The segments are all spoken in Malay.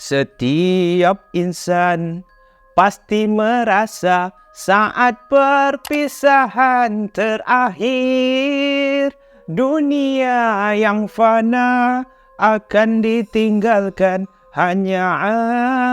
Setiap insan pasti merasa saat perpisahan terakhir. Dunia yang fana akan ditinggalkan, hanya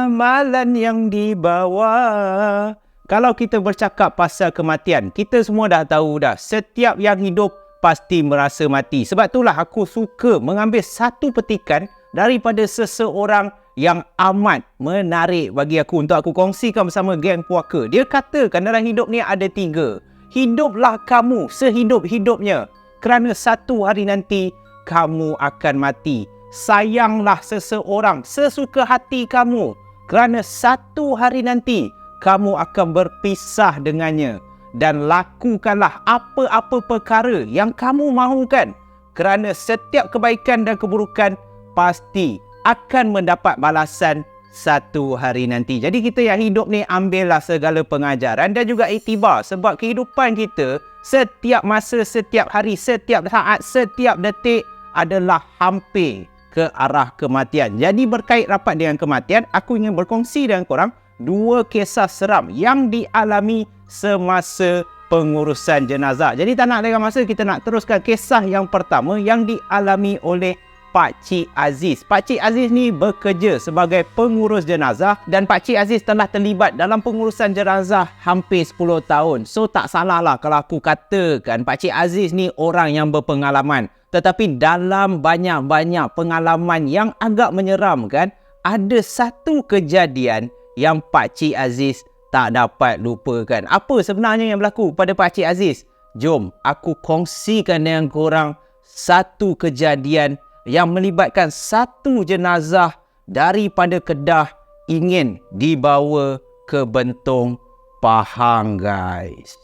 amalan yang dibawa. Kalau kita bercakap pasal kematian, kita semua dah tahu dah. Setiap yang hidup pasti merasa mati. Sebab itulah aku suka mengambil satu petikan daripada seseorang yang amat menarik bagi aku untuk aku kongsikan bersama geng puaka. Dia katakan dalam hidup ni ada 3. Hiduplah kamu sehidup-hidupnya, kerana satu hari nanti kamu akan mati. Sayanglah seseorang sesuka hati kamu, kerana satu hari nanti kamu akan berpisah dengannya. Dan lakukanlah apa-apa perkara yang kamu mahukan, kerana setiap kebaikan dan keburukan pasti akan mendapat balasan satu hari nanti. Jadi kita yang hidup ni ambillah segala pengajaran dan juga iktibar, sebab kehidupan kita setiap masa, setiap hari, setiap saat, setiap detik adalah hampir ke arah kematian. Jadi berkait rapat dengan kematian, aku ingin berkongsi dengan korang 2 kisah seram yang dialami semasa pengurusan jenazah. Jadi tak nak lengah masa, kita nak teruskan kisah yang pertama yang dialami oleh Pak Cik Aziz. Pak Cik Aziz ni bekerja sebagai pengurus jenazah dan Pak Cik Aziz telah terlibat dalam pengurusan jenazah hampir 10 tahun. So tak salah lah kalau aku katakan Pak Cik Aziz ni orang yang berpengalaman. Tetapi dalam banyak-banyak pengalaman yang agak menyeramkan, ada satu kejadian yang Pak Cik Aziz tak dapat lupakan. Apa sebenarnya yang berlaku pada Pak Cik Aziz? Jom aku kongsikan dengan korang satu kejadian yang melibatkan satu jenazah daripada Kedah ingin dibawa ke Bentong Pahang, guys.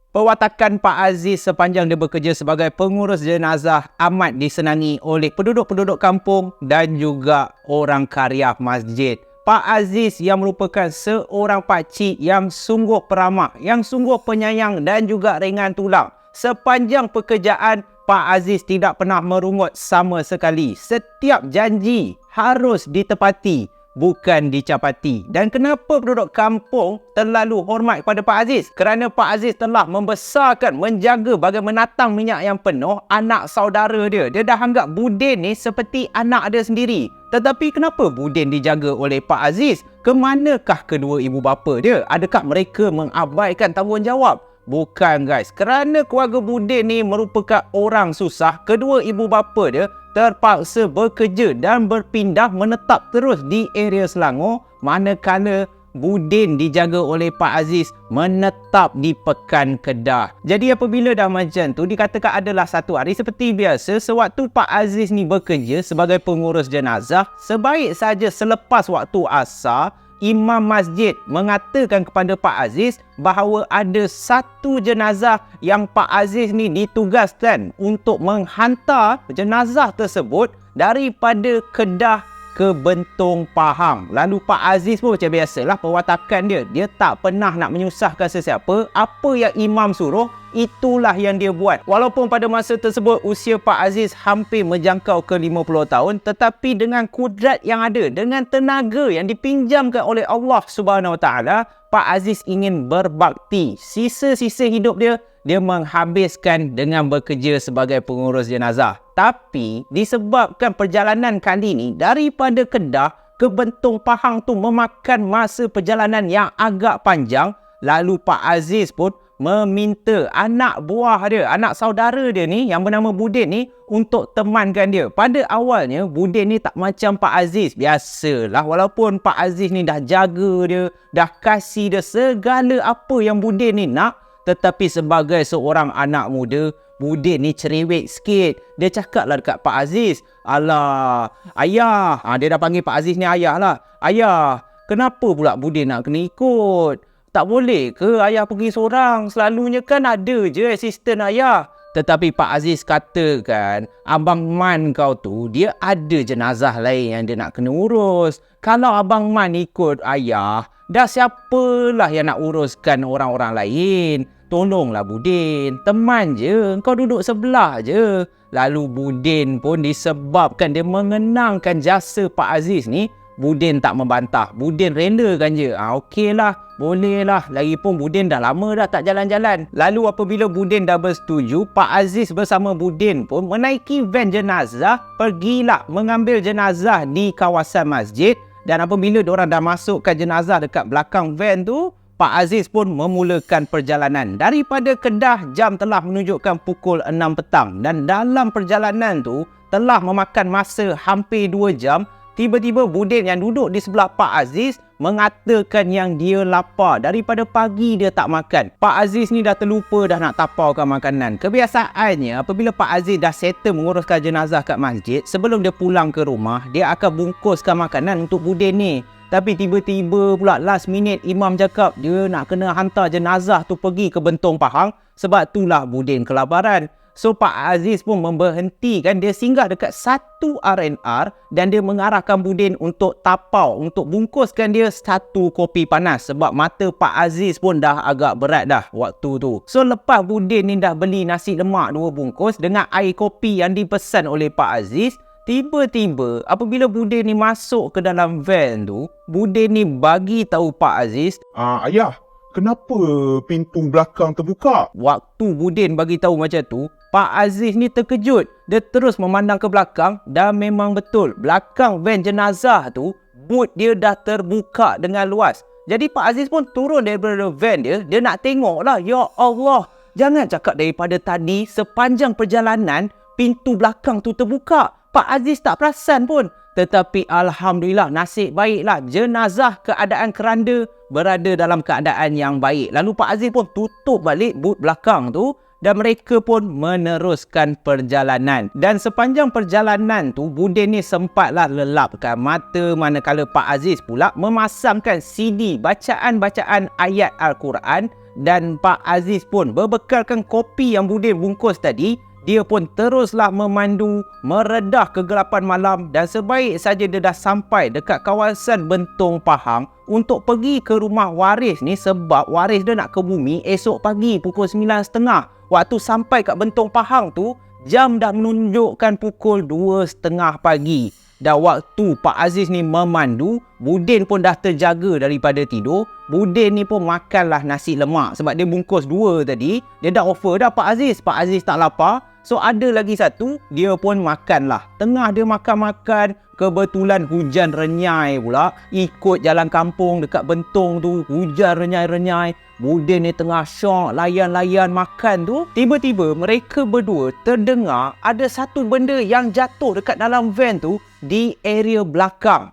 Perwatakan Pak Aziz sepanjang dia bekerja sebagai pengurus jenazah amat disenangi oleh penduduk-penduduk kampung dan juga orang karya masjid. Pak Aziz yang merupakan seorang pakcik yang sungguh peramah, yang sungguh penyayang dan juga ringan tulang. Sepanjang pekerjaan, Pak Aziz tidak pernah merungut sama sekali. Setiap janji harus ditepati, bukan dicapati. Dan kenapa penduduk kampung terlalu hormat kepada Pak Aziz? Kerana Pak Aziz telah membesarkan, menjaga bagai menatang minyak yang penuh anak saudara dia. Dia dah anggap Budin ni seperti anak dia sendiri. Tetapi kenapa Budin dijaga oleh Pak Aziz? Kemanakah kedua ibu bapa dia? Adakah mereka mengabaikan tanggungjawab? Bukan, guys. Kerana keluarga Budin ni merupakan orang susah, kedua ibu bapa dia terpaksa bekerja dan berpindah menetap terus di area Selangor, manakala Budin dijaga oleh Pak Aziz menetap di Pekan Kedah. Jadi apabila dah macam tu, dikatakan adalah satu hari seperti biasa, sewaktu Pak Aziz ni bekerja sebagai pengurus jenazah, sebaik saja selepas waktu asar, imam masjid mengatakan kepada Pak Aziz bahawa ada satu jenazah yang Pak Aziz ni ditugaskan untuk menghantar jenazah tersebut daripada Kedah ke Bentong Pahang. Lalu Pak Aziz pun macam biasalah perwatakan dia. Dia tak pernah nak menyusahkan sesiapa. Apa yang imam suruh, itulah yang dia buat. Walaupun pada masa tersebut usia Pak Aziz hampir menjangkau ke 50 tahun, tetapi dengan kudrat yang ada, dengan tenaga yang dipinjamkan oleh Allah Subhanahu Wa Taala, Pak Aziz ingin berbakti. Sisa-sisa hidup dia menghabiskan dengan bekerja sebagai pengurus jenazah. Tapi disebabkan perjalanan kali ini daripada Kedah ke Bentong Pahang tu memakan masa perjalanan yang agak panjang, lalu Pak Aziz pun meminta anak buah dia, anak saudara dia ni yang bernama Budin ni untuk temankan dia. Pada awalnya Budin ni tak macam Pak Aziz. Biasalah, walaupun Pak Aziz ni dah jaga dia, dah kasih dia segala apa yang Budin ni nak, tetapi sebagai seorang anak muda, Budin ni cerewet sikit. Dia cakaplah dekat Pak Aziz, "Alah, ayah." Dia dah panggil Pak Aziz ni ayah lah. "Ayah, kenapa pula Budin nak kena ikut? Tak boleh ke ayah pergi seorang? Selalunya kan ada je asisten ayah." Tetapi Pak Aziz katakan, Abang Man kau tu, dia ada jenazah lain yang dia nak kena urus. Kalau Abang Man ikut ayah, dah siapalah yang nak uruskan orang-orang lain? tolonglah Budin, teman je, kau duduk sebelah je. Lalu Budin pun disebabkan dia mengenangkan jasa Pak Aziz ni, Budin tak membantah. Budin relakan je. Okey lah, boleh lah. Lagipun Budin dah lama dah tak jalan-jalan. Lalu apabila Budin dah bersetuju, Pak Aziz bersama Budin pun menaiki van jenazah, pergilah mengambil jenazah di kawasan masjid. Dan apabila diorang dah masukkan jenazah dekat belakang van tu, Pak Aziz pun memulakan perjalanan. Daripada Kedah, jam telah menunjukkan pukul 6 petang. Dan dalam perjalanan tu, telah memakan masa hampir 2 jam. Tiba-tiba Budin yang duduk di sebelah Pak Aziz mengatakan yang dia lapar. Daripada pagi dia tak makan. Pak Aziz ni dah terlupa dah nak tapaukan makanan. Kebiasaannya apabila Pak Aziz dah settle menguruskan jenazah kat masjid, sebelum dia pulang ke rumah, dia akan bungkuskan makanan untuk Budin ni. Tapi tiba-tiba pula last minute imam cakap dia nak kena hantar jenazah tu pergi ke Bentong Pahang. Sebab itulah Budin kelaparan. So Pak Aziz pun memberhentikan, dia singgah dekat satu R&R dan dia mengarahkan Budin untuk tapau, untuk bungkuskan dia satu kopi panas. Sebab mata Pak Aziz pun dah agak berat dah waktu tu. So lepas Budin ni dah beli nasi lemak 2 bungkus dengan air kopi yang dipesan oleh Pak Aziz, tiba-tiba apabila Budin ni masuk ke dalam van tu, Budin ni bagi tahu Pak Aziz, Ayah, kenapa pintu belakang terbuka? Waktu Budin bagi tahu macam tu, Pak Aziz ni terkejut. Dia terus memandang ke belakang dan memang betul, belakang van jenazah tu, boot dia dah terbuka dengan luas. Jadi Pak Aziz pun turun daripada van dia, dia nak tengok lah. Ya Allah, jangan cakap daripada tadi sepanjang perjalanan pintu belakang tu terbuka. Pak Aziz tak perasan pun. Tetapi Alhamdulillah, nasib baiklah jenazah keadaan keranda berada dalam keadaan yang baik. Lalu Pak Aziz pun tutup balik boot belakang tu dan mereka pun meneruskan perjalanan. Dan sepanjang perjalanan tu, Budin ni sempatlah lelapkan mata manakala Pak Aziz pula memasangkan CD bacaan-bacaan ayat Al-Quran. Dan Pak Aziz pun berbekalkan kopi yang Budin bungkus tadi, dia pun teruslah memandu meredah kegelapan malam. Dan sebaik saja dia dah sampai dekat kawasan Bentong Pahang untuk pergi ke rumah waris ni, sebab waris dia nak ke bumi esok pagi pukul 9.30. Waktu sampai kat Bentong Pahang tu, jam dah menunjukkan pukul 2.30 pagi. Dan waktu Pak Aziz ni memandu, Budin pun dah terjaga daripada tidur. Budin ni pun makanlah nasi lemak sebab dia bungkus 2 tadi. Dia dah offer dah Pak Aziz. Pak Aziz tak lapar. So ada lagi satu, dia pun makanlah. Tengah dia makan-makan, kebetulan hujan renyai pula. Ikut jalan kampung dekat Bentong tu, hujan renyai-renyai. Budin ni tengah syok layan-layan makan tu. Tiba-tiba mereka berdua terdengar ada satu benda yang jatuh dekat dalam van tu di area belakang.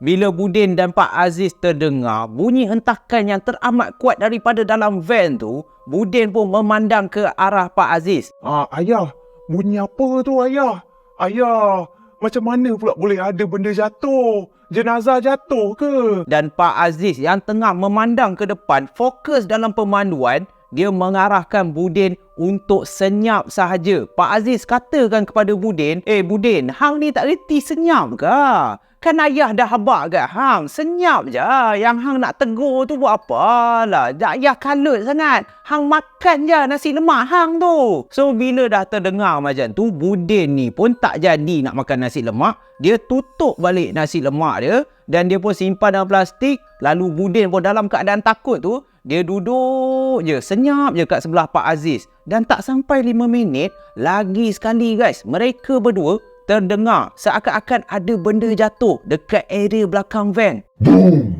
Bila Budin dan Pak Aziz terdengar bunyi hentakan yang teramat kuat daripada dalam van tu, Budin pun memandang ke arah Pak Aziz. Ayah, bunyi apa tu ayah? Ayah, macam mana pula boleh ada benda jatuh? Jenazah jatuh ke? Dan Pak Aziz yang tengah memandang ke depan, fokus dalam pemanduan, dia mengarahkan Budin untuk senyap sahaja. Pak Aziz katakan kepada Budin, Budin, hang ni tak reti senyap ke? Kan ayah dah habak kat hang, senyap je. Yang hang nak tegur tu buat apa lah? Ayah kalut sangat. Hang makan je nasi lemak hang tu. So bila dah terdengar macam tu, Budin ni pun tak jadi nak makan nasi lemak. Dia tutup balik nasi lemak dia dan dia pun simpan dalam plastik. Lalu Budin pun dalam keadaan takut tu, dia duduk je, senyap je kat sebelah Pak Aziz. Dan tak sampai 5 minit, lagi sekali guys, mereka berdua terdengar seakan-akan ada benda jatuh dekat area belakang van.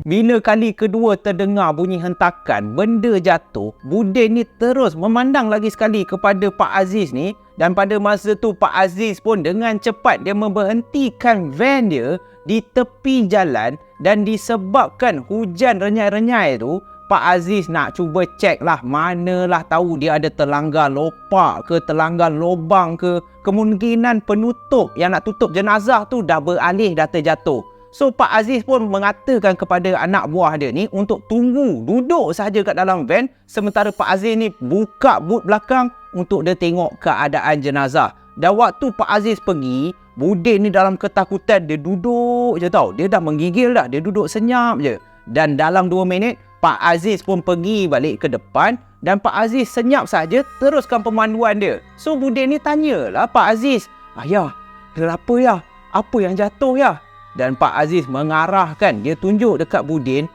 Bila kali kedua terdengar bunyi hentakan, benda jatuh, Budin ni terus memandang lagi sekali kepada Pak Aziz ni. Dan pada masa tu Pak Aziz pun dengan cepat dia memberhentikan van dia di tepi jalan. Dan disebabkan hujan renyai-renyai tu, Pak Aziz nak cuba cek lah, manalah tahu dia ada terlanggar lopak ke, terlanggar lubang ke. Kemungkinan penutup yang nak tutup jenazah tu dah beralih, dah terjatuh. So Pak Aziz pun mengatakan kepada anak buah dia ni untuk tunggu, duduk saja kat dalam van. Sementara Pak Aziz ni buka boot belakang untuk dia tengok keadaan jenazah. Dan waktu Pak Aziz pergi, Budin ni dalam ketakutan, dia duduk je tau. Dia dah menggigil dah, dia duduk senyap je. Dan dalam 2 minit, Pak Aziz pun pergi balik ke depan dan Pak Aziz senyap saja teruskan pemanduan dia. So Budin ni tanyalah Pak Aziz, "Ayah, kenapa ya? Apa yang jatuh ya?" Dan Pak Aziz mengarahkan, dia tunjuk dekat Budin,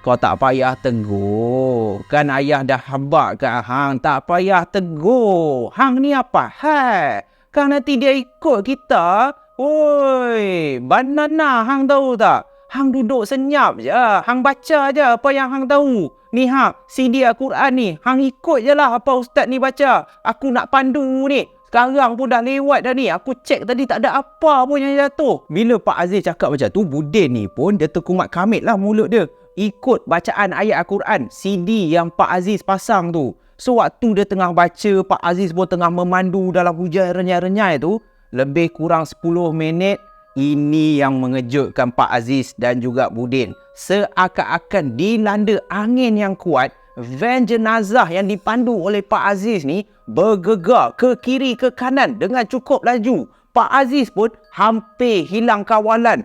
"Kau tak payah tegur. Kan ayah dah habak kat hang. Tak payah tegur. Hang ni apa hal? Kan nanti dia ikut kita. Oi, banana hang tahu tak? Hang duduk senyap je. Hang baca je apa yang hang tahu. Ni hang, CD Al-Quran ni. Hang ikut je lah apa ustaz ni baca. Aku nak pandu ni. Sekarang pun dah lewat dah ni. Aku cek tadi tak ada apa pun yang jatuh." Bila Pak Aziz cakap macam tu, Budin ni pun dia terkumat kamit lah mulut dia. Ikut bacaan ayat Al-Quran, CD yang Pak Aziz pasang tu. So waktu dia tengah baca, Pak Aziz pun tengah memandu dalam hujan renyai-renyai tu. Lebih kurang 10 minit, ini yang mengejutkan Pak Aziz dan juga Budin. Seakan-akan dilanda angin yang kuat, van jenazah yang dipandu oleh Pak Aziz ni bergegar ke kiri ke kanan dengan cukup laju. Pak Aziz pun hampir hilang kawalan.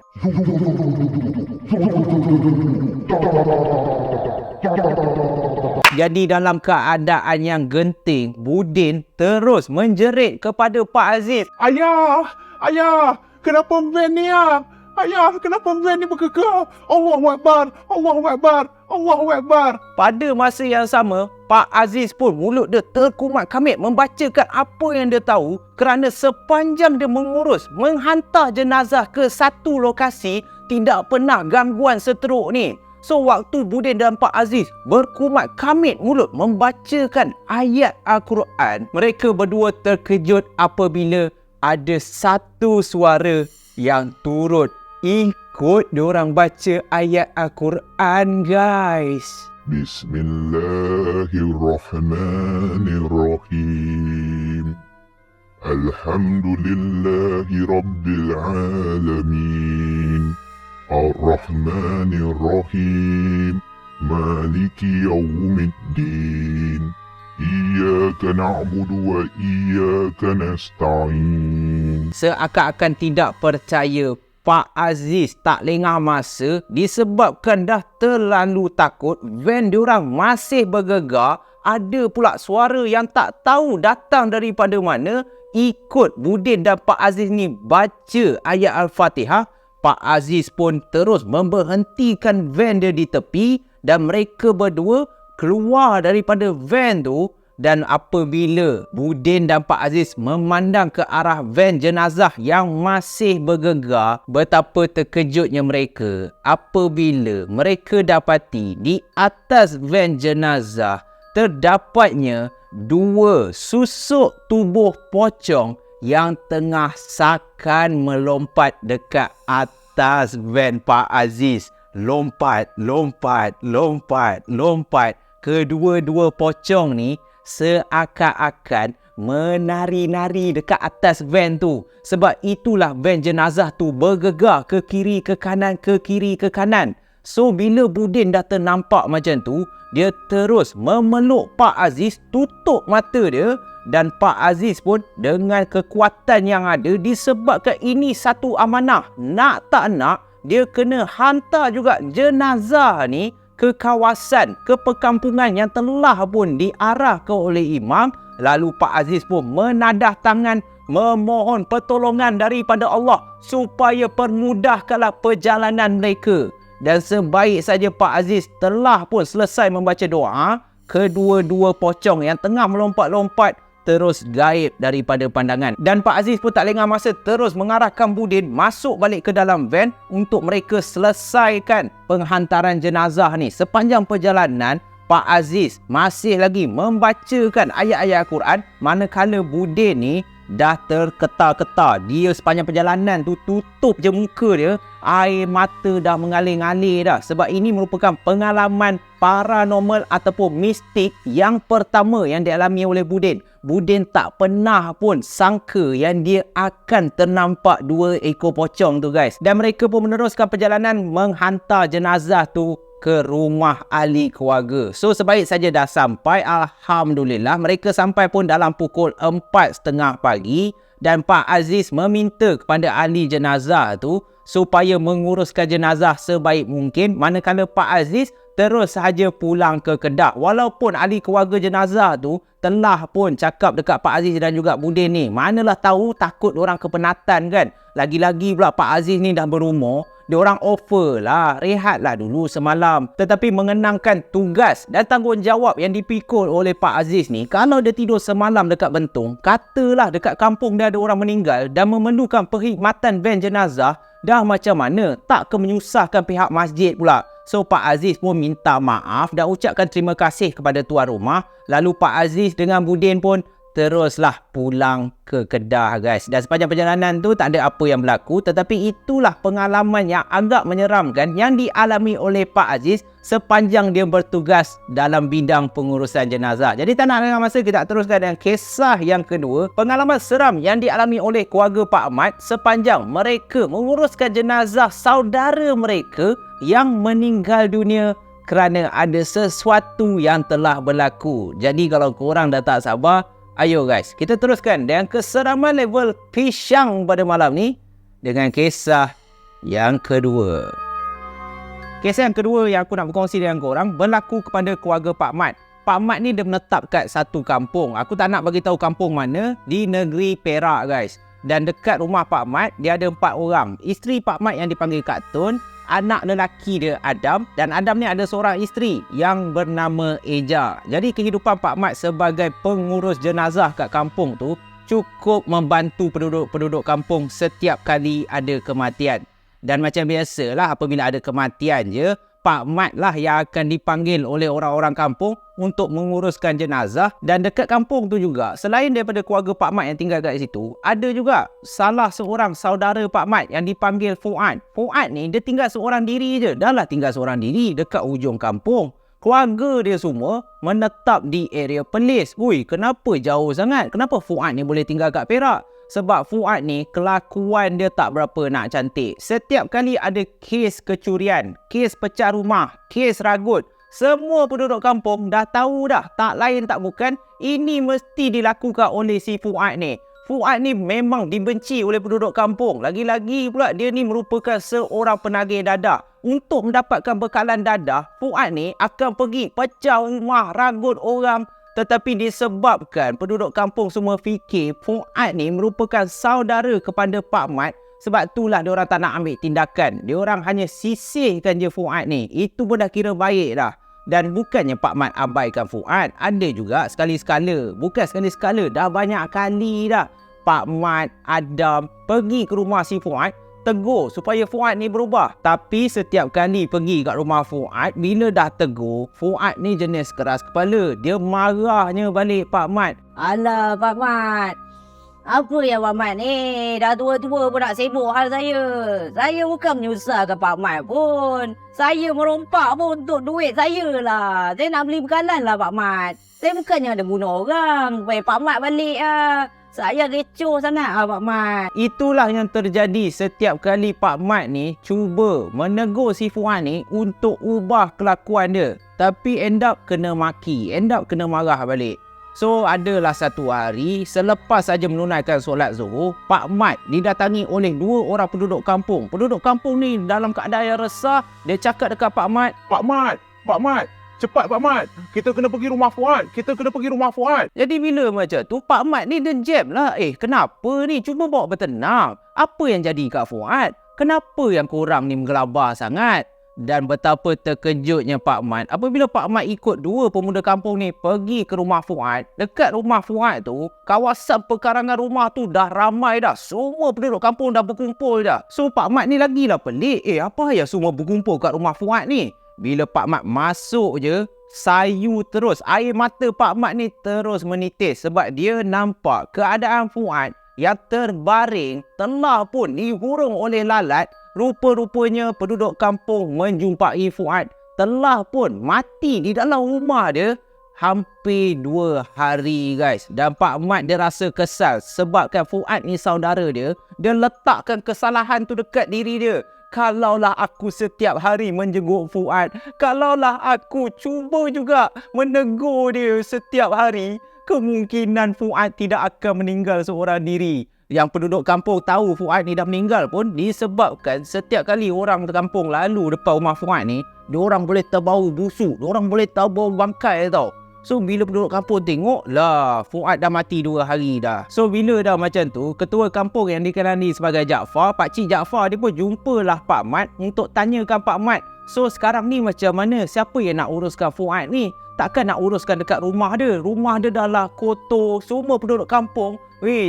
Jadi dalam keadaan yang genting, Budin terus menjerit kepada Pak Aziz. Ayah, ayah, kenapa van ni ya? Ayah, kenapa van ni bergegar? Allahu Akbar, Allahu Akbar, Allahu Akbar. Pada masa yang sama, Pak Aziz pun mulut dia terkumat kamit membacakan apa yang dia tahu kerana sepanjang dia mengurus, menghantar jenazah ke satu lokasi, tidak pernah gangguan seteruk ni. So waktu Budin dan Pak Aziz berkumat kamit mulut membacakan ayat Al-Quran, mereka berdua terkejut apabila ada satu suara yang turut ikut diorang baca ayat Al-Quran, guys. Bismillahirrahmanirrahim. Alhamdulillahi Rabbil Alamin. Ar-Rahmanir-Rahim. Maliki Yawmiddin. Iyyaka na'budu wa iyyaka nasta'in. Seakan-akan tidak percaya, Pak Aziz tak lengah masa disebabkan dah terlalu takut. Van diorang masih bergegar. Ada pula suara yang tak tahu datang daripada mana. Ikut Budin dan Pak Aziz ni baca ayat Al-Fatihah, Pak Aziz pun terus memberhentikan van dia di tepi dan mereka berdua keluar daripada van tu. Dan apabila Budin dan Pak Aziz memandang ke arah van jenazah yang masih bergegar, betapa terkejutnya mereka apabila mereka dapati di atas van jenazah terdapatnya dua susuk tubuh pocong yang tengah sakan melompat dekat atas van Pak Aziz. Lompat, lompat, lompat, lompat. Kedua-dua pocong ni seakan-akan menari-nari dekat atas van tu. Sebab itulah van jenazah tu bergegar ke kiri ke kanan, ke kiri ke kanan. So bila Budin dah ternampak macam tu, dia terus memeluk Pak Aziz, tutup mata dia. Dan Pak Aziz pun dengan kekuatan yang ada, disebabkan ini satu amanah, nak tak nak dia kena hantar juga jenazah ni ke kawasan, ke perkampungan yang telah pun diarahkan oleh imam. Lalu Pak Aziz pun menadah tangan memohon pertolongan daripada Allah supaya permudahkanlah perjalanan mereka. Dan sebaik saja Pak Aziz telah pun selesai membaca doa, kedua-dua pocong yang tengah melompat-lompat terus gaib daripada pandangan. Dan Pak Aziz pun tak lengah masa terus mengarahkan Budin masuk balik ke dalam van untuk mereka selesaikan penghantaran jenazah ni. Sepanjang perjalanan, Pak Aziz masih lagi membacakan ayat-ayat Al-Quran, manakala Budin ni dah terketar-ketar. Dia sepanjang perjalanan tu tutup je muka dia, air mata dah mengalir-ngalir dah. Sebab ini merupakan pengalaman paranormal ataupun mistik yang pertama yang dialami oleh Budin. Budin tak pernah pun sangka yang dia akan ternampak dua ekor pocong tu, guys. Dan mereka pun meneruskan perjalanan menghantar jenazah tu ke rumah ahli keluarga. So sebaik saja dah sampai, alhamdulillah mereka sampai pun dalam pukul 4:30 pagi. Dan Pak Aziz meminta kepada ahli jenazah tu supaya menguruskan jenazah sebaik mungkin, manakala Pak Aziz terus sahaja pulang ke Kedah. Walaupun ahli keluarga jenazah tu telah pun cakap dekat Pak Aziz dan juga Budin ni, manalah tahu takut orang kepenatan kan. Lagi-lagi pula Pak Aziz ni dah berumur, dia orang offer lah, rehatlah dulu semalam. Tetapi mengenangkan tugas dan tanggungjawab yang dipikul oleh Pak Aziz ni, kalau dia tidur semalam dekat Bentong, katalah dekat kampung dia ada orang meninggal dan memerlukan perkhidmatan van jenazah, dah macam mana, tak ke menyusahkan pihak masjid pula. So Pak Aziz pun minta maaf dan ucapkan terima kasih kepada tuan rumah. Lalu Pak Aziz dengan Budin pun teruslah pulang ke Kedah guys. Dan sepanjang perjalanan tu tak ada apa yang berlaku, tetapi itulah pengalaman yang agak menyeramkan yang dialami oleh Pak Aziz sepanjang dia bertugas dalam bidang pengurusan jenazah. Jadi tak nak dengan masa, kita teruskan dengan kisah yang kedua, pengalaman seram yang dialami oleh keluarga Pak Ahmad sepanjang mereka menguruskan jenazah saudara mereka yang meninggal dunia kerana ada sesuatu yang telah berlaku. Jadi kalau korang dah tak sabar, ayo guys, kita teruskan dengan keseraman level pisang pada malam ni dengan kisah yang kedua. Kisah yang kedua yang aku nak berkongsi dengan korang berlaku kepada keluarga Pak Mat. Pak Mat ni dia menetap kat satu kampung. Aku tak nak bagi tahu kampung mana, di negeri Perak guys. Dan dekat rumah Pak Mat dia ada 4 orang. Isteri Pak Mat yang dipanggil Kak Tun, anak lelaki dia Adam, dan Adam ni ada seorang isteri yang bernama Eja. Jadi kehidupan Pak Mat sebagai pengurus jenazah kat kampung tu cukup membantu penduduk-penduduk kampung setiap kali ada kematian. Dan macam biasalah apabila ada kematian je, Pak Mat lah yang akan dipanggil oleh orang-orang kampung untuk menguruskan jenazah. Dan dekat kampung tu juga, selain daripada keluarga Pak Mat yang tinggal kat situ, ada juga salah seorang saudara Pak Mat yang dipanggil Fuad. Fuad ni dia tinggal seorang diri je. Dah lah tinggal seorang diri dekat ujung kampung. Keluarga dia semua menetap di area Perlis. Ui, kenapa jauh sangat? Kenapa Fuad ni boleh tinggal kat Perak? Sebab Fuad ni kelakuan dia tak berapa nak cantik. Setiap kali ada kes kecurian, kes pecah rumah, kes ragut, semua penduduk kampung dah tahu dah. Tak lain tak bukan, ini mesti dilakukan oleh si Fuad ni. Fuad ni memang dibenci oleh penduduk kampung. Lagi-lagi pula dia ni merupakan seorang penagih dadah. Untuk mendapatkan bekalan dadah, Fuad ni akan pergi pecah rumah, ragut orang. Tetapi disebabkan penduduk kampung semua fikir Fuad ni merupakan saudara kepada Pak Mat, sebab itulah diorang tak nak ambil tindakan. Diorang hanya sisihkan je Fuad ni. Itu pun dah kira baik dah. Dan bukannya Pak Mat abaikan Fuad, ada juga sekali-sekala. Bukan sekali-sekala, dah banyak kali dah Pak Mat, Adam pergi ke rumah si Fuad, tegur supaya Fuad ni berubah. Tapi setiap kali pergi kat rumah Fuad, bila dah tegur, Fuad ni jenis keras kepala. Dia marahnya balik Pak Mat. Alah Pak Mat, apa yang Pak Mat ni? Dah tua-tua pun nak sibuk hal saya. Saya bukan menyusahkan Pak Mat pun. Saya merompak pun untuk duit saya lah. Saya nak beli bekalan lah Pak Mat. Saya bukannya ada bunuh orang. Supaya Pak Mat balik lah. Saya kecoh sangat lah Pak Mat. Itulah yang terjadi setiap kali Pak Mat ni cuba menegur si Fuad ni untuk ubah kelakuan dia. Tapi end up kena maki, end up kena marah balik. So adalah satu hari selepas saja menunaikan solat Zuhur, Pak Mat didatangi oleh 2 orang penduduk kampung. Penduduk kampung ni dalam keadaan yang resah, dia cakap dekat Pak Mat, Pak Mat, Pak Mat, cepat Pak Mat. Kita kena pergi rumah Fuad. Kita kena pergi rumah Fuad. jadi bila macam tu Pak Mat ni dia jam lah. Kenapa ni? Cuba bawa bertenang. Apa yang jadi kat Fuad? Kenapa yang korang ni menggelabar sangat? Dan betapa terkejutnya Pak Mat apabila Pak Mat ikut 2 pemuda kampung ni pergi ke rumah Fuad. Dekat rumah Fuad tu, kawasan perkarangan rumah tu dah ramai dah. Semua penduduk kampung dah berkumpul dah. So Pak Mat ni lagilah pelik. Apa yang semua berkumpul kat rumah Fuad ni? Bila Pak Mat masuk je, sayu terus. Air mata Pak Mat ni terus menitis sebab dia nampak keadaan Fuad yang terbaring telah pun dihurung oleh lalat. Rupa-rupanya penduduk kampung menjumpai Fuad telah pun mati di dalam rumah dia hampir 2 hari guys. Dan Pak Mat dia rasa kesal sebabkan Fuad ni saudara dia. Dia letakkan kesalahan tu dekat diri dia. Kalaulah aku setiap hari menjenguk Fuad, kalaulah aku cuba juga menegur dia setiap hari, kemungkinan Fuad tidak akan meninggal seorang diri. yang penduduk kampung tahu Fuad ni dah meninggal pun disebabkan setiap kali orang kampung lalu depan rumah Fuad ni, diorang boleh terbau busuk, diorang boleh terbau bangkai tau. So bila penduduk kampung tengok, lah Fuad dah mati 2 hari dah. So bila dah macam tu, ketua kampung yang dikenali sebagai Jaafar, Pakcik Jaafar dia pun jumpalah Pak Mat untuk tanyakan Pak Mat, so sekarang ni macam mana, siapa yang nak uruskan Fuad ni? Takkan nak uruskan dekat rumah dia? Rumah dia dah lah kotor, semua penduduk kampung,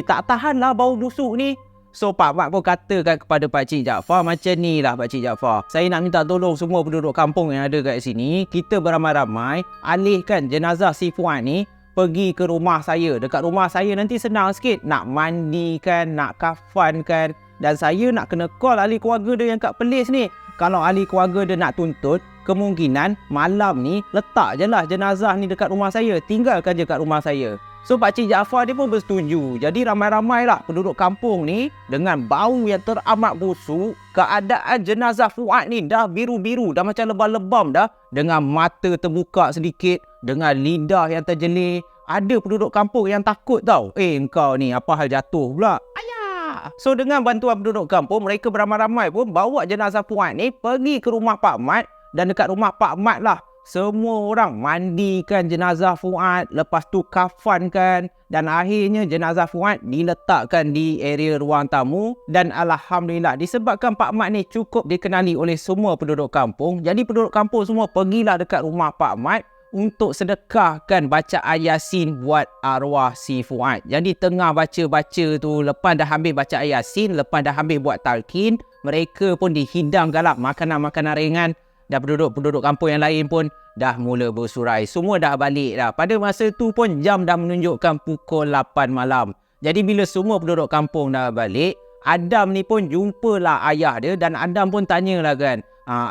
tak tahan lah bau busuk ni. So Pak Mat pun katakan kepada Pakcik Jaafar macam ni lah, Pakcik Jaafar, saya nak minta tolong semua penduduk kampung yang ada kat sini, kita beramai-ramai alihkan jenazah si Fuad ni pergi ke rumah saya. Dekat rumah saya nanti senang sikit nak mandikan, nak kafankan, dan saya nak kena call ahli keluarga dia yang kat Perlis ni. Kalau ahli keluarga dia nak tuntut, kemungkinan malam ni letak je lah jenazah ni dekat rumah saya, tinggalkan je kat rumah saya. So Pakcik Jaafar dia pun bersetuju. Jadi ramai-ramai lah penduduk kampung ni dengan bau yang teramat busuk. Keadaan jenazah Fuad ni dah biru-biru, dah macam lebam-lebam dah, dengan mata terbuka sedikit, dengan lidah yang terjelir. Ada penduduk kampung yang takut tau. Engkau ni apa hal jatuh pula? Ayah. So dengan bantuan penduduk kampung, mereka beramai-ramai pun bawa jenazah Fuad ni pergi ke rumah Pak Mat. Dan dekat rumah Pak Mat lah, semua orang mandikan jenazah Fuad, lepas tu kafankan, dan akhirnya jenazah Fuad diletakkan di area ruang tamu. Dan alhamdulillah, disebabkan Pak Mat ni cukup dikenali oleh semua penduduk kampung, jadi penduduk kampung semua pergilah dekat rumah Pak Mat untuk sedekahkan bacaan Yasin buat arwah si Fuad. Jadi tengah baca-baca tu, lepas dah ambil bacaan Yasin, lepas dah ambil buat talqin, mereka pun dihidangkanlah makanan-makanan ringan. Dan penduduk kampung yang lain pun dah mula bersurai. Semua dah balik dah. Pada masa tu pun jam dah menunjukkan pukul 8 malam. Jadi bila semua penduduk kampung dah balik, Adam ni pun jumpalah ayah dia. Dan Adam pun tanyalah kan,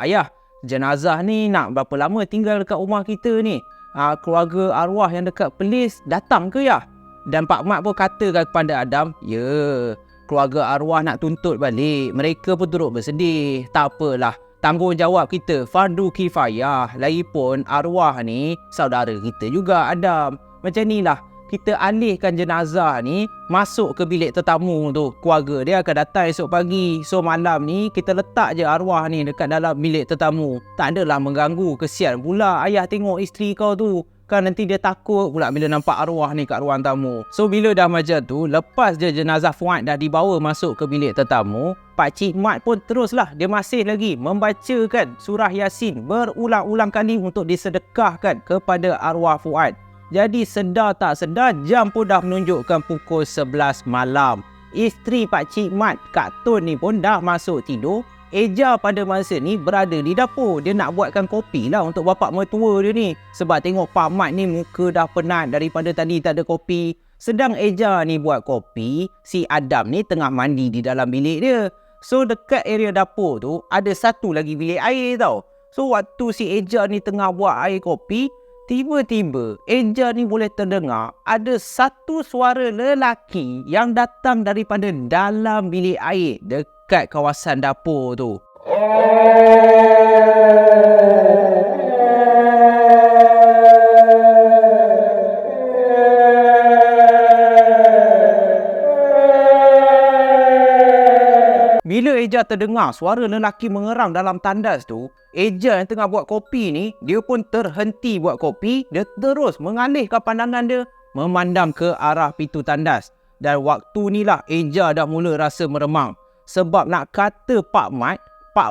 ayah, jenazah ni nak berapa lama tinggal dekat rumah kita ni? Keluarga arwah yang dekat Perlis datang ke ya? Dan Pak Mat pun katakan kepada Adam, ya, keluarga arwah nak tuntut balik. Mereka pun turut bersedih. Tak apalah, tanggungjawab kita fardu kifayah. Lagipun arwah ni saudara kita juga Adam. Macam ni lah, kita alihkan jenazah ni masuk ke bilik tetamu tu. Keluarga dia akan datang esok pagi. So malam ni kita letak je arwah ni dekat dalam bilik tetamu. Tak adalah mengganggu. Kesian pula ayah tengok isteri kau tu. Kan nanti dia takut pula bila nampak arwah ni kat ruang tamu. So bila dah macam tu, lepas je jenazah Fuad dah dibawa masuk ke bilik tetamu, Pakcik Mat pun teruslah, dia masih lagi membacakan surah Yasin berulang-ulang kali untuk disedekahkan kepada arwah Fuad. Jadi sedar tak sedar, jam pun dah menunjukkan pukul 11 malam. Isteri Pakcik Mat, Kak Tun ni pun dah masuk tidur. Eja pada masa ni berada di dapur. Dia nak buatkan kopi lah untuk bapak mertua dia ni. Sebab tengok Pak Mat ni muka dah penat daripada tadi tak ada kopi. Sedang Eja ni buat kopi, si Adam ni tengah mandi di dalam bilik dia. So dekat area dapur tu ada satu lagi bilik air tau. So waktu si Eja ni tengah buat air kopi, tiba-tiba Eja ni boleh terdengar ada satu suara lelaki yang datang daripada dalam bilik air dekat kawasan dapur tu. Bila Eja terdengar suara lelaki mengerang dalam tandas tu, Eja yang tengah buat kopi ni, dia pun terhenti buat kopi. Dia terus mengalihkan pandangan dia memandang ke arah pintu tandas. Dan waktu ni lah Eja dah mula rasa meremang. Sebab nak kata Pak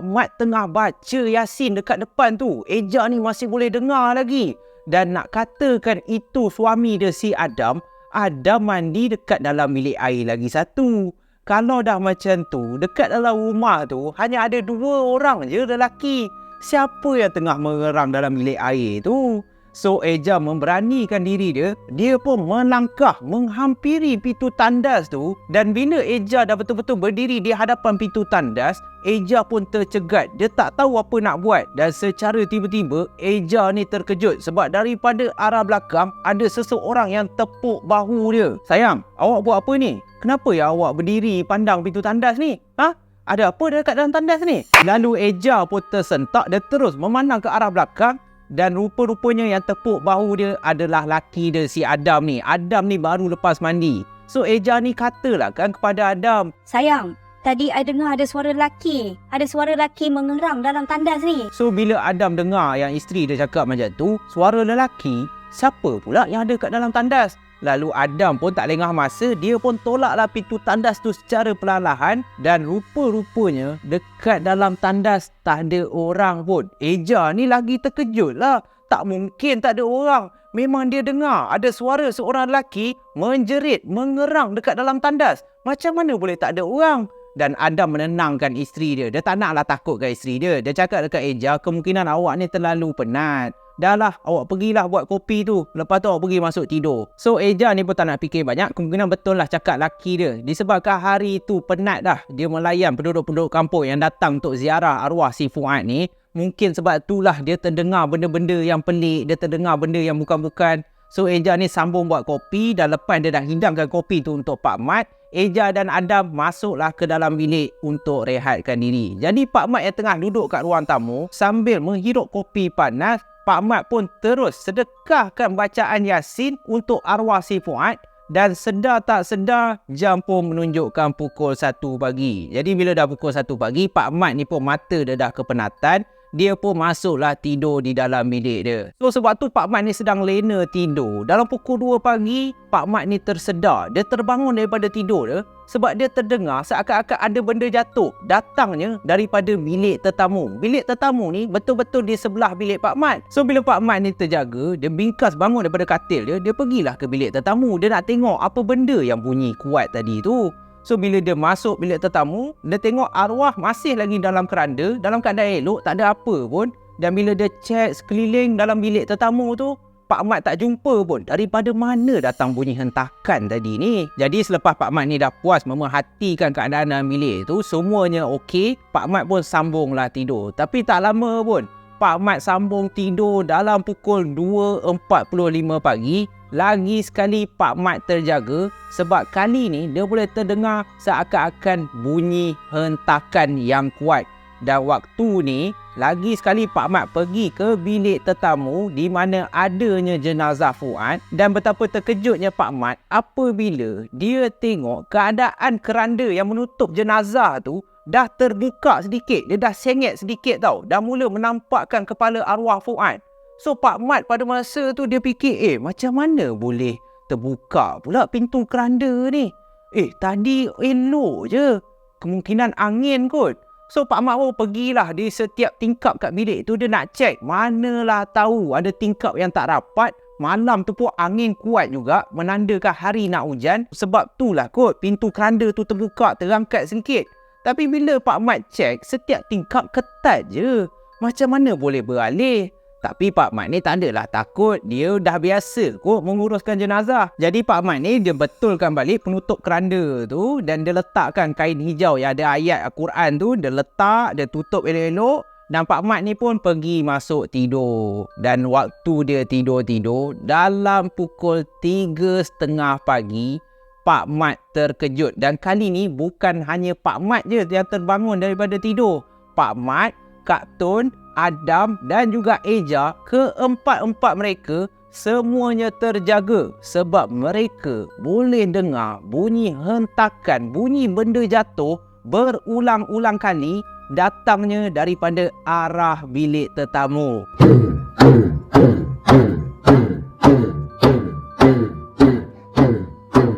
Mat tengah baca Yasin dekat depan tu, Eja ni masih boleh dengar lagi. Dan nak katakan itu suami dia si Adam mandi dekat dalam bilik air lagi satu. Kalau dah macam tu, dekat dalam rumah tu hanya ada 2 orang je lelaki. Siapa yang tengah mengerang dalam bilik air tu? So Eja memberanikan diri dia. Dia pun melangkah menghampiri pintu tandas tu. Dan bila Eja dah betul-betul berdiri di hadapan pintu tandas, Eja pun tercegat. Dia tak tahu apa nak buat. Dan secara tiba-tiba Eja ni terkejut sebab daripada arah belakang ada seseorang yang tepuk bahu dia. Sayang, awak buat apa ni? Kenapa ya awak berdiri pandang pintu tandas ni? Ada apa dekat dalam tandas ni? Lalu Eja pun tersentak. Dia terus memandang ke arah belakang. Dan rupa-rupanya yang tepuk bahu dia adalah laki dia si Adam ni. Adam ni baru lepas mandi. So Eja ni katalah kan kepada Adam. Sayang, tadi I dengar ada suara lelaki. Ada suara lelaki mengerang dalam tandas ni. So bila Adam dengar yang isteri dia cakap macam tu, suara lelaki, siapa pula yang ada kat dalam tandas? Lalu Adam pun tak lengah masa, dia pun tolaklah pintu tandas tu secara perlahan dan rupa-rupanya dekat dalam tandas tak ada orang pun. Eja ni lagi terkejut lah. Tak mungkin tak ada orang. Memang dia dengar ada suara seorang lelaki menjerit, mengerang dekat dalam tandas. Macam mana boleh tak ada orang? Dan Adam menenangkan isteri dia. Dia tak naklah takutkan isteri dia. Dia cakap dekat Eja, kemungkinan awak ni terlalu penat. Dah lah, awak pergilah buat kopi tu. Lepas tu awak pergi masuk tidur. So Eja ni pun tak nak fikir banyak. Kemungkinan betul lah cakap laki dia. Disebabkan hari tu penat dah. Dia melayan penduduk-penduduk kampung yang datang untuk ziarah arwah si Fuad ni. Mungkin sebab itulah dia terdengar benda-benda yang pelik. Dia terdengar benda yang bukan-bukan. So Eja ni sambung buat kopi. Dan lepas dia dah hidangkan kopi tu untuk Pak Mat, Eja dan Adam masuklah ke dalam bilik untuk rehatkan diri. Jadi Pak Mat yang tengah duduk kat ruang tamu sambil menghirup kopi panas, Pak Mat pun terus sedekahkan bacaan Yasin untuk arwah si Fuad dan sedar tak sedar jam pun menunjukkan pukul 1 pagi. Jadi bila dah pukul 1 pagi, Pak Mat ni pun mata dia dah kepenatan. Dia pun masuklah tidur di dalam bilik dia. So sebab tu Pak Mat ni sedang lena tidur. Dalam pukul 2 pagi, Pak Mat ni tersedar. Dia terbangun daripada tidur dia sebab dia terdengar seakan-akan ada benda jatuh. Datangnya daripada bilik tetamu. Bilik tetamu ni betul-betul di sebelah bilik Pak Mat. So bila Pak Mat ni terjaga, dia bingkas bangun daripada katil dia. Dia pergilah ke bilik tetamu. Dia nak tengok apa benda yang bunyi kuat tadi tu. So bila dia masuk bilik tetamu, dia tengok arwah masih lagi dalam keranda, dalam keadaan elok, tak ada apa pun. Dan bila dia cek sekeliling dalam bilik tetamu tu, Pak Mat tak jumpa pun daripada mana datang bunyi hentakan tadi ni. Jadi selepas Pak Mat ni dah puas memerhatikan keadaan dalam bilik tu, semuanya okey, Pak Mat pun sambunglah tidur. Tapi tak lama pun, Pak Mat sambung tidur dalam pukul 2.45 pagi. Lagi sekali Pak Mat terjaga sebab kali ni dia boleh terdengar seakan-akan bunyi hentakan yang kuat. Dan waktu ni lagi sekali Pak Mat pergi ke bilik tetamu di mana adanya jenazah Fuad. Dan betapa terkejutnya Pak Mat apabila dia tengok keadaan keranda yang menutup jenazah tu dah terbuka sedikit. Dia dah sengit sedikit tau. Dah mula menampakkan kepala arwah Fuad. So Pak Mat pada masa tu dia fikir, macam mana boleh terbuka pula pintu keranda ni? Tadi elok je. Kemungkinan angin kot. So Pak Mat pun pergilah di setiap tingkap kat bilik tu. Dia nak cek. Manalah tahu ada tingkap yang tak rapat. Malam tu pun angin kuat juga. Menandakan hari nak hujan. Sebab itulah kot pintu keranda tu terbuka, terangkat sikit. Tapi bila Pak Mat cek, setiap tingkap ketat je. Macam mana boleh beralih? Tapi Pak Mat ni tak adalah takut. Dia dah biasa kot menguruskan jenazah. Jadi Pak Mat ni dia betulkan balik penutup keranda tu. Dan dia letakkan kain hijau yang ada ayat Al-Quran tu. Dia letak, dia tutup elok-elok. Dan Pak Mat ni pun pergi masuk tidur. Dan waktu dia tidur-tidur, dalam pukul 3.30 pagi, Pak Mat terkejut. Dan kali ni bukan hanya Pak Mat je yang terbangun daripada tidur. Pak Mat, Kak Tun, Adam dan juga Eja, keempat-empat mereka semuanya terjaga sebab mereka boleh dengar bunyi hentakan, bunyi benda jatuh berulang-ulang kali datangnya daripada arah bilik tetamu.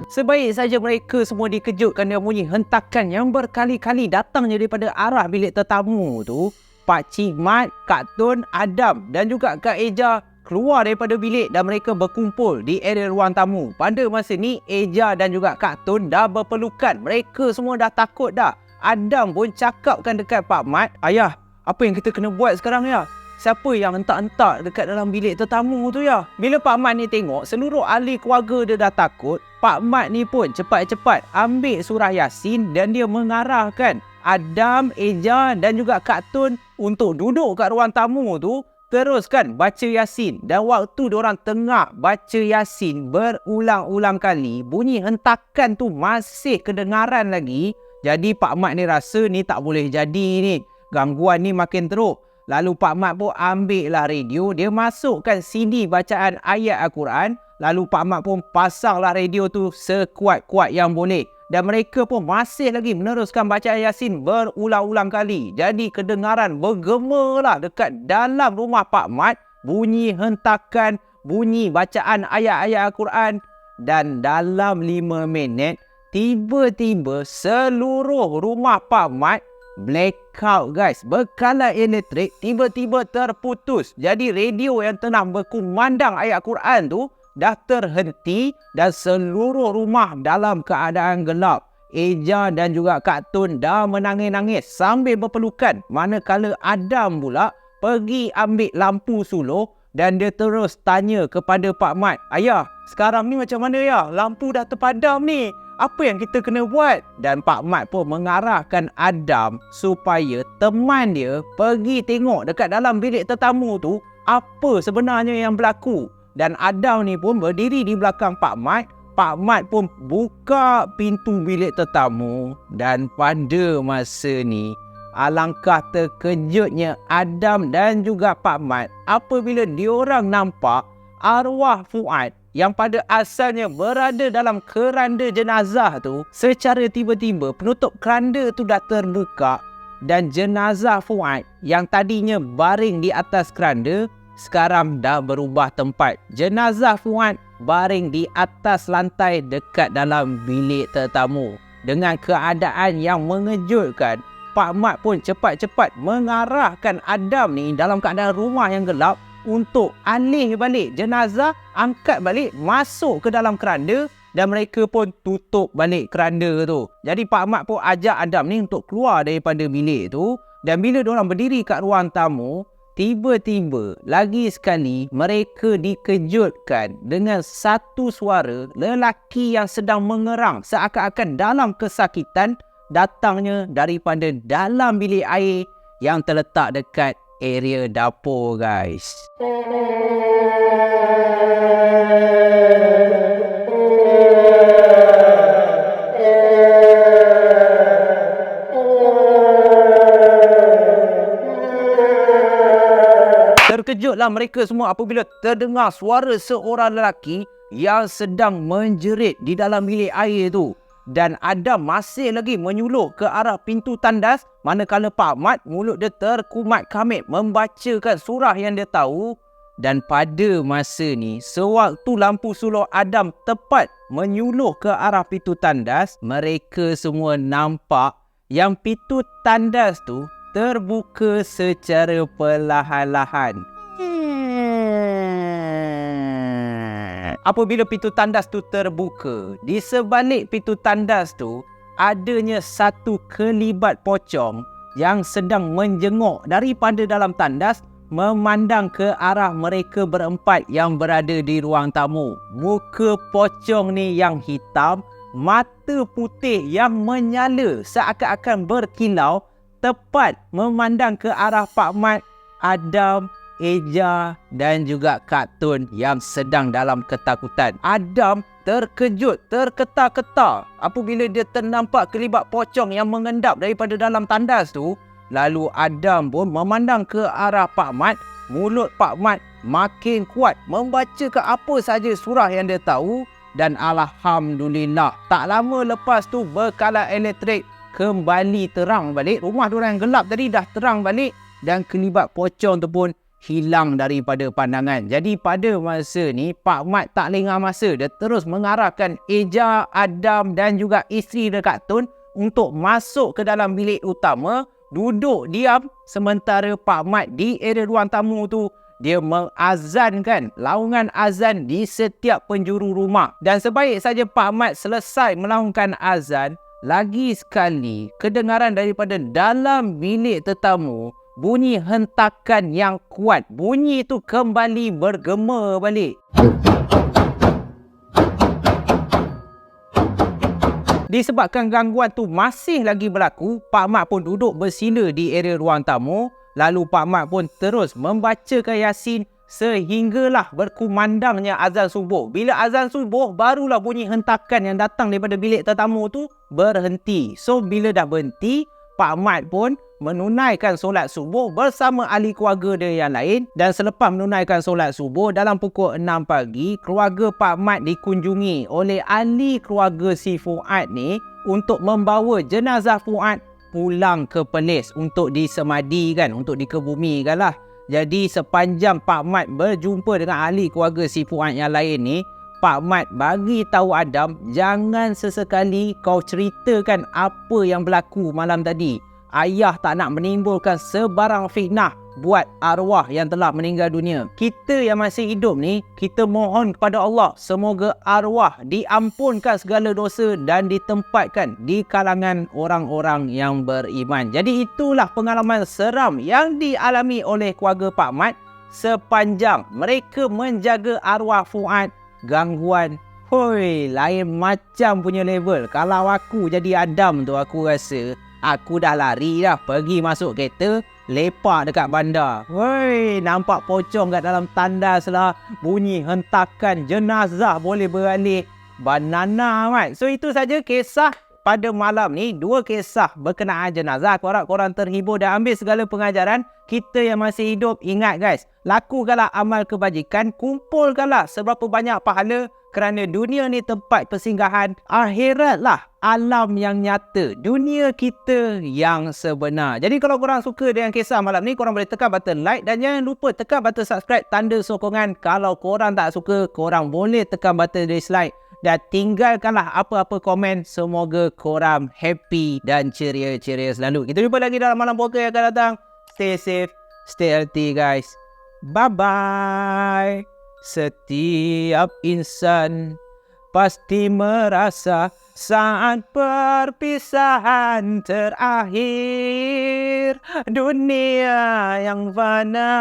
Sebaik saja mereka semua dikejutkan dengan bunyi hentakan yang berkali-kali datangnya daripada arah bilik tetamu tu, Pak Cik Mat, Kak Tun, Adam dan juga Kak Eja keluar daripada bilik dan mereka berkumpul di area ruang tamu. Pada masa ni, Eja dan juga Kak Tun dah berpelukan. Mereka semua dah takut dah. Adam pun cakapkan dekat Pak Mat, "Ayah, apa yang kita kena buat sekarang ya? Siapa yang entak-entak dekat dalam bilik tetamu tu ya?" Bila Pak Mat ni tengok seluruh ahli keluarga dia dah takut, Pak Mat ni pun cepat-cepat ambil surah Yasin dan dia mengarahkan Adam, Eja dan juga Kak Tun untuk duduk kat ruang tamu tu, teruskan baca Yasin. Dan waktu diorang tengah baca Yasin berulang-ulang kali, bunyi hentakan tu masih kedengaran lagi. Jadi Pak Mat ni rasa ni tak boleh jadi ni. Gangguan ni makin teruk. Lalu Pak Mat pun ambil lah radio, dia masukkan CD bacaan ayat Al-Quran. Lalu Pak Mat pun pasanglah radio tu sekuat-kuat yang boleh. Dan mereka pun masih lagi meneruskan bacaan Yasin berulang-ulang kali. Jadi kedengaran bergemalah dekat dalam rumah Pak Mat. Bunyi hentakan, bunyi bacaan ayat-ayat Al-Quran. Dan dalam 5 minit, tiba-tiba seluruh rumah Pak Mat blackout guys. Bekalan elektrik tiba-tiba terputus. Jadi radio yang tengah berkumandang ayat Quran tu dah terhenti dan seluruh rumah dalam keadaan gelap. Eja dan juga Kak Tun dah menangis-nangis sambil berpelukan. Manakala Adam pula pergi ambil lampu suluh dan dia terus tanya kepada Pak Mat, "Ayah, sekarang ni macam mana ya? Lampu dah terpadam ni. Apa yang kita kena buat?" Dan Pak Mat pun mengarahkan Adam supaya teman dia pergi tengok dekat dalam bilik tetamu tu apa sebenarnya yang berlaku. Dan Adam ni pun berdiri di belakang Pak Mat. Pak Mat pun buka pintu bilik tetamu. Dan pada masa ni, alangkah terkejutnya Adam dan juga Pak Mat apabila diorang nampak arwah Fuad yang pada asalnya berada dalam keranda jenazah tu, secara tiba-tiba penutup keranda tu dah terbuka dan jenazah Fuad yang tadinya baring di atas keranda sekarang dah berubah tempat. Jenazah Fuad baring di atas lantai dekat dalam bilik tetamu. Dengan keadaan yang mengejutkan, Pak Mat pun cepat-cepat mengarahkan Adam ni dalam keadaan rumah yang gelap untuk alih balik jenazah, angkat balik, masuk ke dalam keranda dan mereka pun tutup balik keranda tu. Jadi Pak Mat pun ajak Adam ni untuk keluar daripada bilik tu. Dan bila diorang berdiri kat ruang tamu, tiba-tiba lagi sekali mereka dikejutkan dengan satu suara lelaki yang sedang mengerang seakan-akan dalam kesakitan, datangnya daripada dalam bilik air yang terletak dekat area dapur guys. Terkejutlah mereka semua apabila terdengar suara seorang lelaki yang sedang menjerit di dalam bilik air tu. Dan Adam masih lagi menyuluh ke arah pintu tandas, manakala Pak Mat mulut dia terkumat kamit membacakan surah yang dia tahu. Dan pada masa ni, sewaktu lampu suluh Adam tepat menyuluh ke arah pintu tandas, mereka semua nampak yang pintu tandas tu terbuka secara perlahan-lahan. Apabila pintu tandas tu terbuka, di sebalik pintu tandas tu adanya satu kelibat pocong yang sedang menjenguk daripada dalam tandas memandang ke arah mereka berempat yang berada di ruang tamu. Muka pocong ni yang hitam, mata putih yang menyala seakan-akan berkilau, tepat memandang ke arah Pak Mat, Adam, Eja dan juga Kak Tun yang sedang dalam ketakutan. Adam terkejut, terketar-ketar apabila dia ternampak kelibat pocong yang mengendap daripada dalam tandas tu. Lalu Adam pun memandang ke arah Pak Mat. Mulut Pak Mat makin kuat membacakan apa saja surah yang dia tahu. Dan alhamdulillah, tak lama lepas tu bekalan elektrik kembali terang balik. Rumah diorang yang gelap tadi dah terang balik dan kelibat pocong tu pun hilang daripada pandangan. Jadi pada masa ni Pak Mat tak lengah masa, dia terus mengarahkan Eja, Adam dan juga isteri dia Kak Tun untuk masuk ke dalam bilik utama, duduk diam sementara Pak Mat di area ruang tamu tu dia mengazankan laungan azan di setiap penjuru rumah. Dan sebaik saja Pak Mat selesai melaungkan azan, lagi sekali kedengaran daripada dalam bilik tetamu bunyi hentakan yang kuat. Bunyi itu kembali bergema balik. Disebabkan gangguan tu masih lagi berlaku, Pak Mat pun duduk bersila di area ruang tamu. Lalu Pak Mat pun terus membacakan Yasin sehinggalah berkumandangnya azan subuh. Bila azan subuh, barulah bunyi hentakan yang datang daripada bilik tetamu tu berhenti. So bila dah berhenti, Pak Mat pun menunaikan solat subuh bersama ahli keluarga dia yang lain. Dan selepas menunaikan solat subuh dalam pukul 6 pagi, keluarga Pak Mat dikunjungi oleh ahli keluarga si Fuad ni untuk membawa jenazah Fuad pulang ke Perlis untuk disemadikan, untuk dikebumikan lah. Jadi sepanjang Pak Mat berjumpa dengan ahli keluarga si Fuad yang lain ni, Pak Mat bagi tahu Adam, jangan sesekali kau ceritakan apa yang berlaku malam tadi. Ayah tak nak menimbulkan sebarang fitnah buat arwah yang telah meninggal dunia. Kita yang masih hidup ni, kita mohon kepada Allah semoga arwah diampunkan segala dosa dan ditempatkan di kalangan orang-orang yang beriman. Jadi itulah pengalaman seram yang dialami oleh keluarga Pak Mat sepanjang mereka menjaga arwah Fuad. Gangguan, hoi, lain macam punya level. Kalau aku jadi Adam tu, aku rasa aku dah lari dah, pergi masuk kereta, lepak dekat bandar. Hoi, nampak pocong kat dalam tandas lah, bunyi hentakan jenazah boleh beralih banana, Mat. So itu saja kisah pada malam ni, 2 kisah berkenaan jenazah. Aku harap korang terhibur dan ambil segala pengajaran. Kita yang masih hidup, ingat guys, lakukanlah amal kebajikan, kumpulkanlah seberapa banyak pahala, kerana dunia ni tempat persinggahan, akhiratlah alam yang nyata, dunia kita yang sebenar. Jadi kalau korang suka dengan kisah malam ni, korang boleh tekan button like dan jangan lupa tekan button subscribe, tanda sokongan. Kalau korang tak suka, korang boleh tekan button dislike dan tinggalkanlah apa-apa komen. Semoga korang happy dan ceria-ceria selalu. Kita jumpa lagi dalam malam poker yang akan datang. Stay safe, stay healthy guys. Bye-bye. Setiap insan pasti merasa saat perpisahan terakhir, dunia yang fana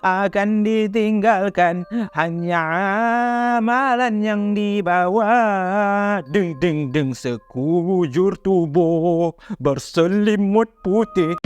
akan ditinggalkan, hanya amalan yang dibawa. Ding ding ding, sekujur tubuh berselimut putih.